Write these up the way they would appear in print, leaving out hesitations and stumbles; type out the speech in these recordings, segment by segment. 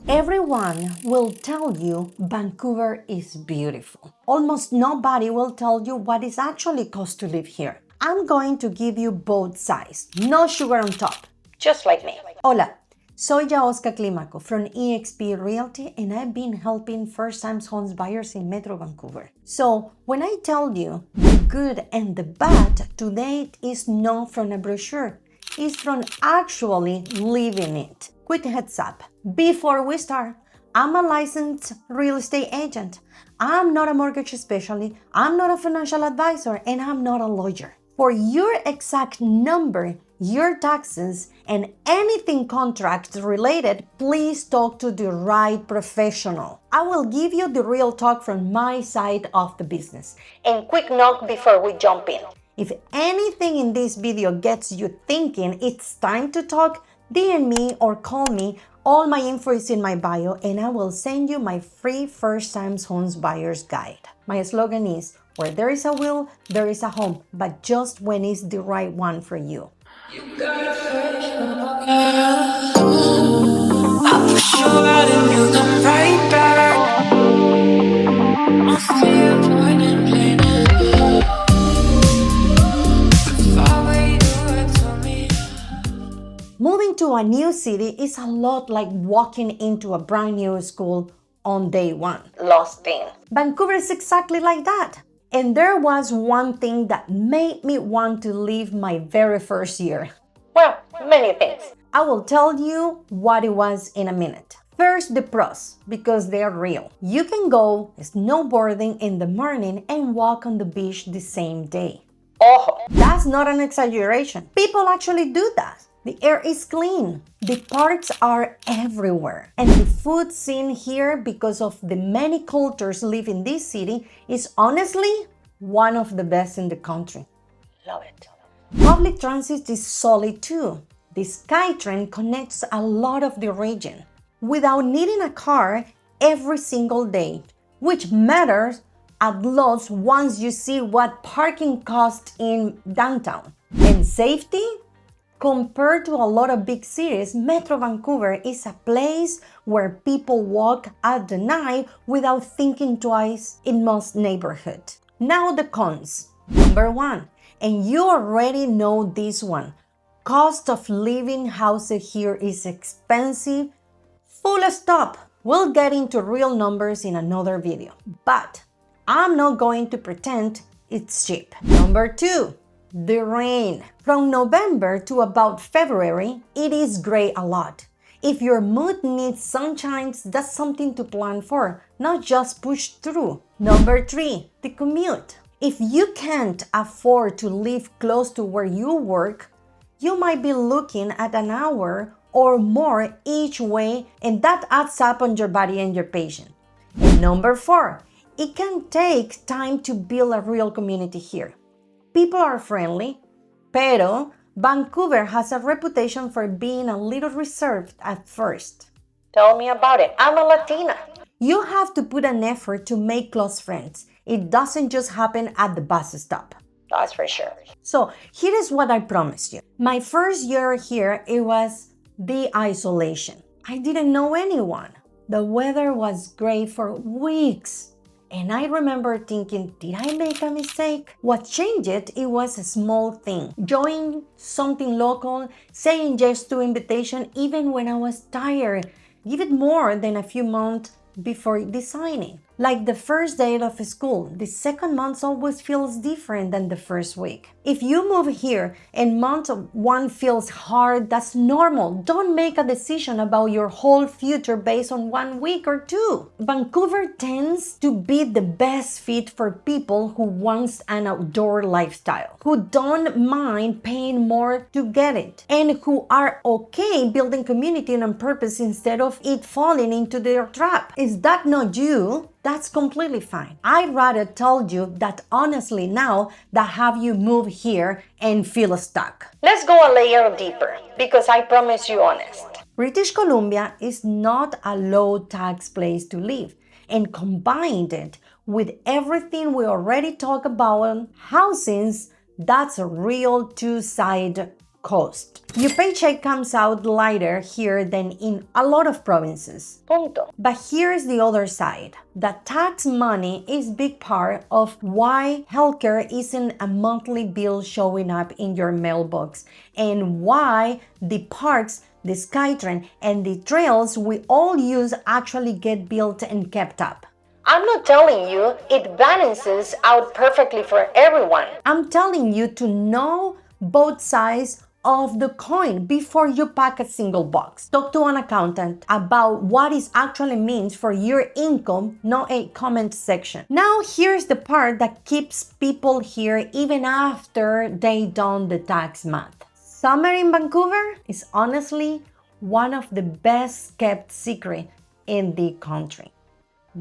Everyone will tell you Vancouver is beautiful. Almost nobody will tell you what it actually costs to live here. I'm going to give you both sides, no sugar on top, just like me. Hola, soy Yaoska Climaco from eXp Realty, and I've been helping first-time home buyers in Metro Vancouver. So when I tell you the good and the bad, today is not from a brochure, it's from actually living it. Quick heads up, before we start, I'm a licensed real estate agent. I'm not a mortgage specialist, I'm not a financial advisor, and I'm not a lawyer. For your exact number, your taxes, and anything contract related, please talk to the right professional. I will give you the real talk from my side of the business. And quick note before we jump in. If anything in this video gets you thinking it's time to talk, DM me or call me. All my info is in my bio, and I will send you my free first-time homes buyer's guide. My slogan is, where there is a will, there is a home, but just when it's the right one for you. You got a fresh girl. I push you out and you come right back. I'll see you point and plain. Moving to a new city is a lot like walking into a brand new school on day one. Lost thing. Vancouver is exactly like that. And there was one thing that made me want to leave my very first year. Well, many things. I will tell you what it was in a minute. First, the pros, because they are real. You can go snowboarding in the morning and walk on the beach the same day. Oh, that's not an exaggeration. People actually do that. The air is clean. The parks are everywhere. And the food scene here, because of the many cultures live in this city, is honestly one of the best in the country. Love it. Public transit is solid too. The SkyTrain connects a lot of the region without needing a car every single day, which matters at lots once you see what parking costs in downtown. And safety? Compared to a lot of big cities, Metro Vancouver is a place where people walk at the night without thinking twice in most neighborhoods. Now the cons. Number one, and you already know this one, cost of living houses here is expensive. Full stop. We'll get into real numbers in another video, but I'm not going to pretend it's cheap. Number two, the rain. From November to about February, it is gray a lot. If your mood needs sunshine, that's something to plan for, not just push through. Number three, the commute. If you can't afford to live close to where you work, you might be looking at an hour or more each way, and that adds up on your body and your patient. And number four, it can take time to build a real community here. People are friendly, pero Vancouver has a reputation for being a little reserved at first. Tell me about it. I'm a Latina. You have to put an effort to make close friends. It doesn't just happen at the bus stop. That's for sure. So here is what I promised you. My first year here, it was the isolation. I didn't know anyone. The weather was great for weeks. And I remember thinking, did I make a mistake? What changed it was a small thing. Joining something local, saying yes to invitation even when I was tired. Give it more than a few months before designing. Like the first day of school, the second month always feels different than the first week. If you move here and month one feels hard, that's normal. Don't make a decision about your whole future based on 1 week or two. Vancouver tends to be the best fit for people who want an outdoor lifestyle, who don't mind paying more to get it, and who are okay building community on purpose instead of it falling into their trap. Is that not you? That's completely fine. I'd rather tell you that honestly now that have you move here and feel stuck. Let's go a layer deeper, because I promise you honest. British Columbia is not a low tax place to live, and combined it with everything we already talked about, housing, that's a real two-sided cost. Your paycheck comes out lighter here than in a lot of provinces. Punto. But here's the other side. The tax money is a big part of why healthcare isn't a monthly bill showing up in your mailbox, and why the parks, the SkyTrain, and the trails we all use actually get built and kept up. I'm not telling you it balances out perfectly for everyone. I'm telling you to know both sides of the coin before you pack a single box. Talk to an accountant about what it actually means for your income, not a comment section. Now here's the part that keeps people here even after they done the tax math. Summer in Vancouver is honestly one of the best kept secrets in the country.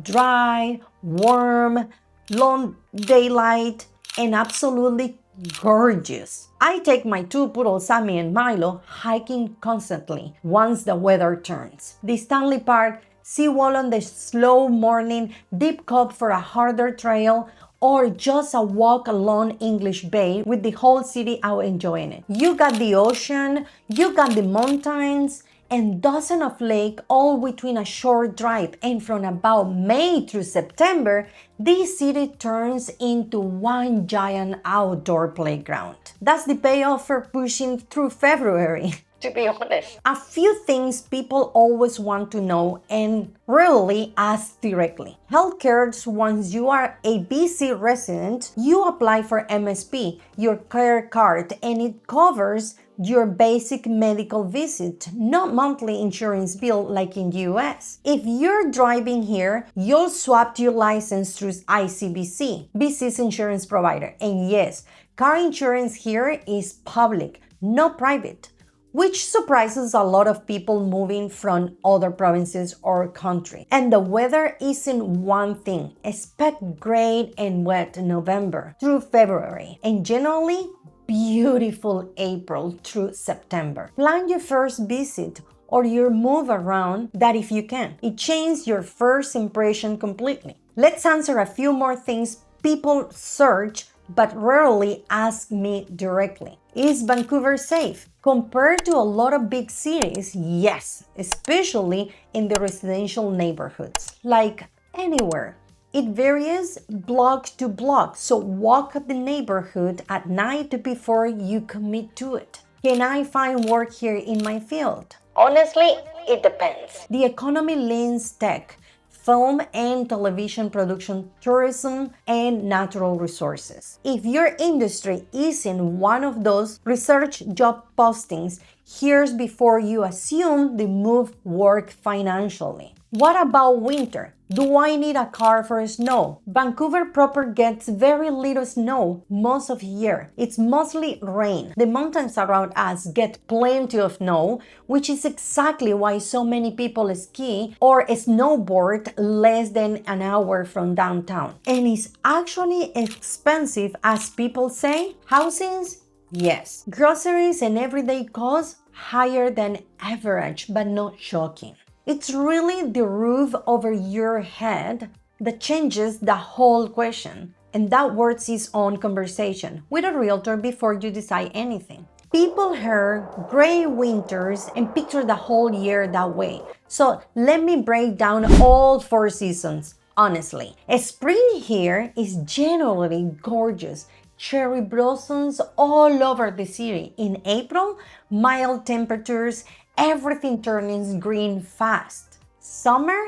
Dry, warm, long daylight, and absolutely gorgeous. I take my two poodles, Sammy and Milo, hiking constantly once the weather turns. The Stanley Park, seawall on the slow morning, deep cup for a harder trail, or just a walk along English Bay with the whole city out enjoying it. You got the ocean, you got the mountains, and dozens of lakes all within a short drive. And from about May through September, this city turns into one giant outdoor playground. That's the payoff for pushing through February. To be honest. A few things people always want to know and rarely ask directly. Healthcare, once you are a BC resident, you apply for MSP, your care card, and it covers your basic medical visit, not monthly insurance bill like in the US. If you're driving here, you'll swap your license through ICBC, BC's insurance provider. And yes, car insurance here is public, not private, which surprises a lot of people moving from other provinces or countries. And the weather isn't one thing. Expect great and wet November through February, and generally beautiful April through September. Plan your first visit or your move around that if you can. It changes your first impression completely. Let's answer a few more things people search but rarely ask me directly. Is Vancouver safe? Compared to a lot of big cities, yes, especially in the residential neighborhoods. Like anywhere. It varies block to block, so walk the neighborhood at night before you commit to it. Can I find work here in my field? Honestly, it depends. The economy leans tech, film and television production, tourism, and natural resources. If your industry isn't one of those, research job postings here before you assume the move work financially. What about winter? Do I need a car for snow? Vancouver proper gets very little snow most of the year. It's mostly rain. The mountains around us get plenty of snow, which is exactly why so many people ski or snowboard less than an hour from downtown. And it's actually expensive as people say. Housings? Yes. Groceries and everyday costs? Higher than average, but not shocking. It's really the roof over your head that changes the whole question, and that warrants its own conversation with a realtor before you decide anything. People hear gray winters and picture the whole year that way. So let me break down all 4 seasons, honestly. Spring here is generally gorgeous. Cherry blossoms all over the city. In April, mild temperatures, everything turns green fast. Summer,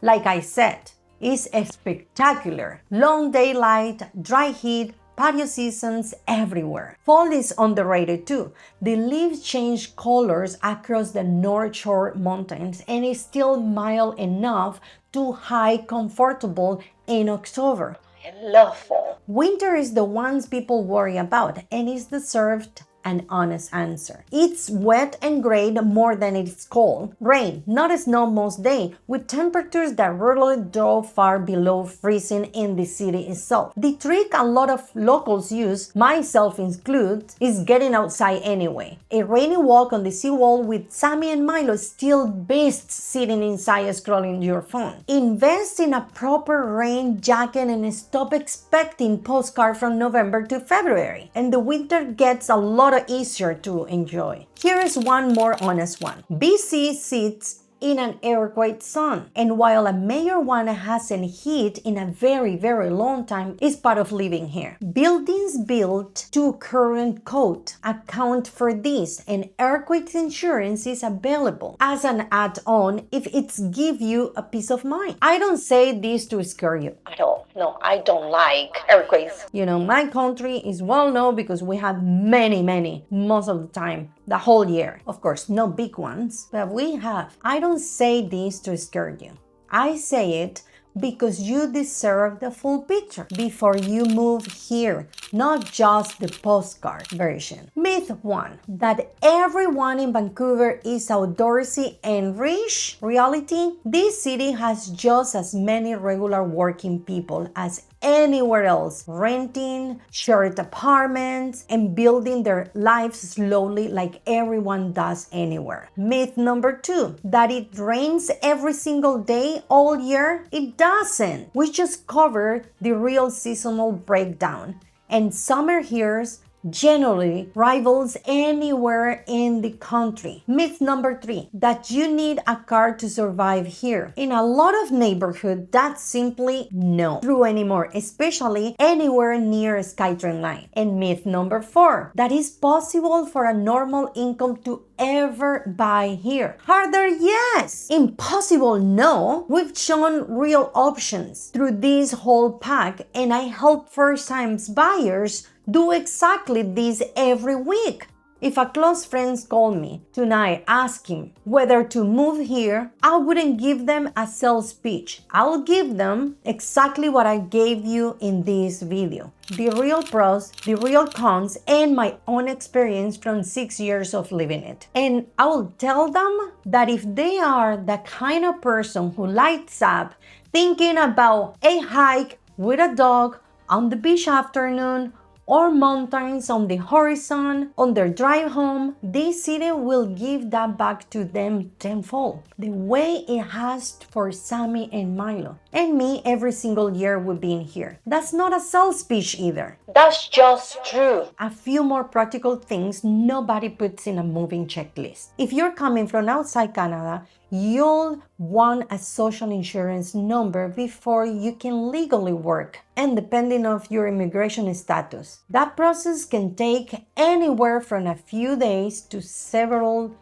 like I said, is spectacular. Long daylight, dry heat, patio seasons everywhere. Fall is underrated too. The leaves change colors across the North Shore mountains and is still mild enough to hike comfortable in October. I love fall. Winter is the ones people worry about and is deserved an honest answer. It's wet and gray more than it's cold. Rain, not snow most day, with temperatures that rarely drop far below freezing in the city itself. The trick a lot of locals use, myself included, is getting outside anyway. A rainy walk on the seawall with Sammy and Milo still beats sitting inside scrolling your phone. Invest in a proper rain jacket and stop expecting postcard from November to February. And the winter gets a lot of extra easier to enjoy. Here is one more honest one. BC sits in an earthquake zone, and while a major one hasn't hit in a very, very long time, is part of living here. Buildings built to current code account for this, and earthquake insurance is available as an add-on if it's give you a peace of mind. I don't say this to scare you at all. No, I don't like earthquakes. You know, my country is well known because we have many, most of the time, the whole year. Of course, no big ones, but we have. I don't say this to scare you. I say it because you deserve the full picture before you move here, not just the postcard version. Myth 1, that everyone in Vancouver is outdoorsy and rich. Reality, this city has just as many regular working people as anywhere else, renting, shared apartments, and building their lives slowly like everyone does anywhere. Myth number 2, that it rains every single day all year. It doesn't. We just covered the real seasonal breakdown, and summer here's generally rivals anywhere in the country. Myth number 3, that you need a car to survive here. In a lot of neighborhoods, that's simply not true anymore, especially anywhere near a SkyTrain line. And myth number 4, that it's possible for a normal income to ever buy here. Harder, yes. Impossible, no. We've shown real options through this whole pack, and I help first-time buyers do exactly this every week. If a close friend called me tonight asking whether to move here, I wouldn't give them a sales pitch. I'll give them exactly what I gave you in this video. The real pros, the real cons, and my own experience from 6 years of living it. And I will tell them that if they are the kind of person who lights up thinking about a hike with a dog on the beach afternoon, or mountains on the horizon on their drive home, this city will give that back to them tenfold, the way it has for Sammy and Milo and me every single year we've been here. That's not a sales pitch either. That's just true. A few more practical things nobody puts in a moving checklist. If you're coming from outside Canada, you'll want a social insurance number before you can legally work, and depending on your immigration status. That process can take anywhere from a few days to several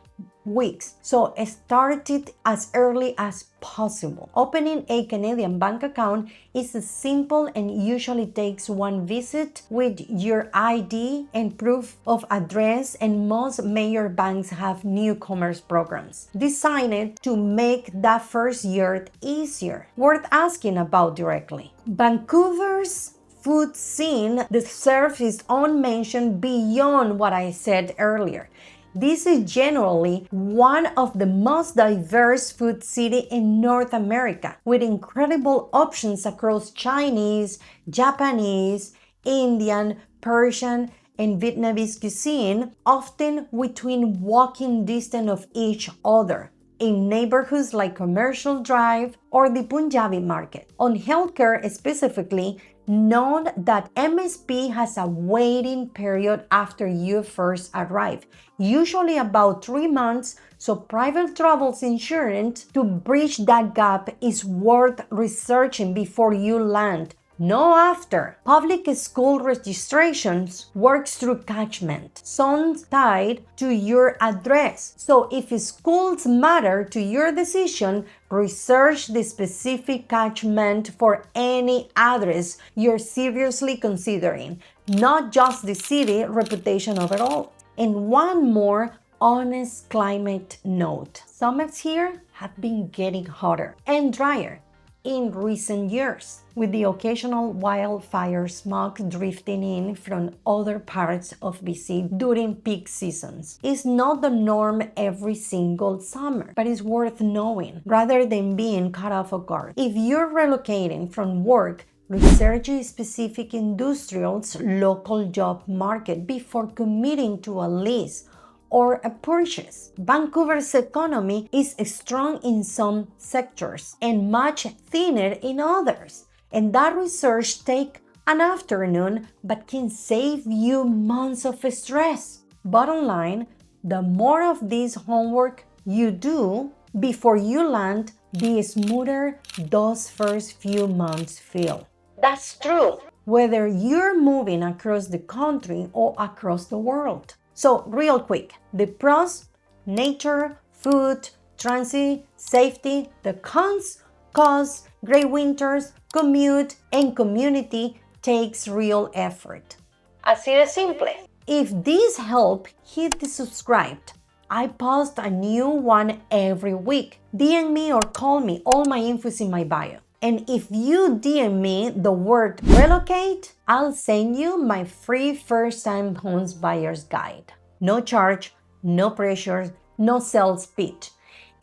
weeks, so start it as early as possible. Opening a Canadian bank account is simple and usually takes one visit with your ID and proof of address, and most major banks have newcomers programs designed to make that first year easier. Worth asking about directly. Vancouver's food scene deserves its own mention beyond what I said earlier. This is generally one of the most diverse food cities in North America, with incredible options across Chinese, Japanese, Indian, Persian, and Vietnamese cuisine, often within walking distance of each other, in neighborhoods like Commercial Drive or the Punjabi Market. On healthcare specifically, note that MSP has a waiting period after you first arrive, usually about 3 months, so private travel insurance to bridge that gap is worth researching before you land. No after. Public school registrations works through catchment, zones tied to your address. So if schools matter to your decision, research the specific catchment for any address you're seriously considering, not just the city reputation overall. And one more honest climate note. Summers here have been getting hotter and drier in recent years, with the occasional wildfire smoke drifting in from other parts of BC during peak seasons. It's not the norm every single summer, but it's worth knowing rather than being caught off guard. If you're relocating from work, research a specific industrial's local job market before committing to a lease or a purchase. Vancouver's economy is strong in some sectors and much thinner in others, and that research takes an afternoon but can save you months of stress. Bottom line, the more of this homework you do before you land, the smoother those first few months feel. That's true, whether you're moving across the country or across the world. So, real quick, the pros: nature, food, transit, safety. The cons: cost, great winters, commute, and community takes real effort. Así de simple. If this helped, hit the subscribe. I post a new one every week. DM me or call me. All my info is in my bio. And if you DM me the word relocate, I'll send you my free first-time homes buyer's guide. No charge, no pressure, no sales pitch.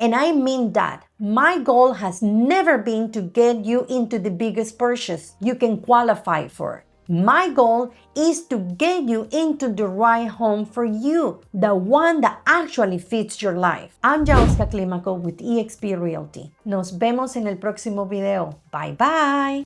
And I mean that. My goal has never been to get you into the biggest purchase you can qualify for. My goal is to get you into the right home for you, the one that actually fits your life. I'm Yaoska Climaco with eXp Realty. Nos vemos en el próximo video. Bye bye.